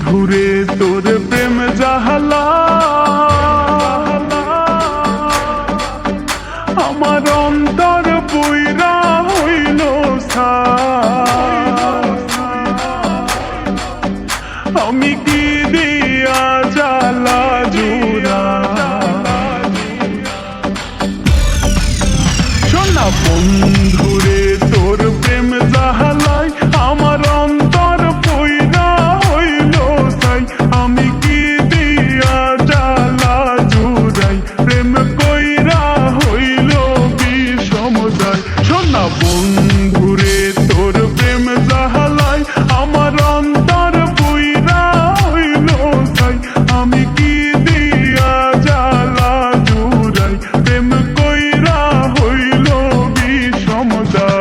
ঘুরে তোর প্রেম জাহালা আমার অন্তর পুইরা হইল আমি কি দিয়া জ্বালা জুড়া শোনা বন্ধুরে তোর প্রেম জাহালাই আমার অন্তর পুইরা হইল সাই আমি কি দিয়া জ্বালা জুড়াই প্রেম কইরা হইল বিষমদাই শোনা বন্ধুরে তোর প্রেম জাহালাই আমার অন্তর পুইরা হইল সাই আমি কি দিয়া জ্বালা জুড়াই প্রেম কইরা হইল বিষমদাই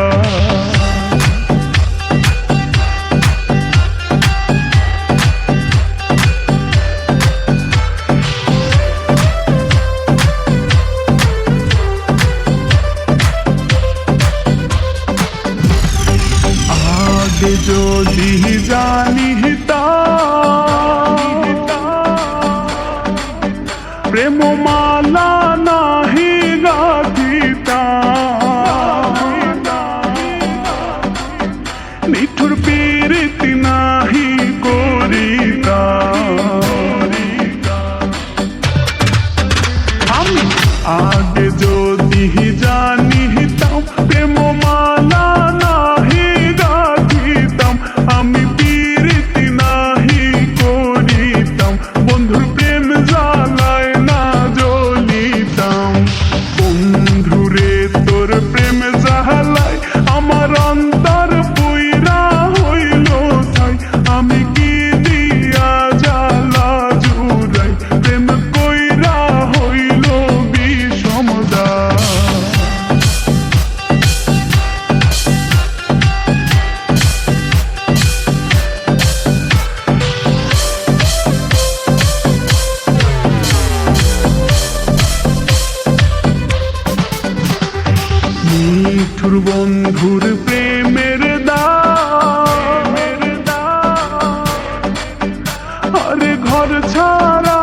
আগে যদি জানিতাম প্রেম মালা নাহি গাথিতাম নিঠুর পীড়িতি নাহি করিতাম আমি আগে যদি জানিতাম প্রেম মালা নাহি গাথিতাম আমি পীড়িতি নাহি করিতাম বন্ধুর প্রেম জ্বালায় না জ্বলিতাম বন্ধুরে তোর প্রেম জ্বালায় আমার অন্তর পুইরা হইল ছাই আমি কি দিয়া জ্বালা জুড়াই প্রেম কইরা হইল বিষমদাই নিঠুর বন্ধুর প্রেমের দাম আরে ঘর ছাড়া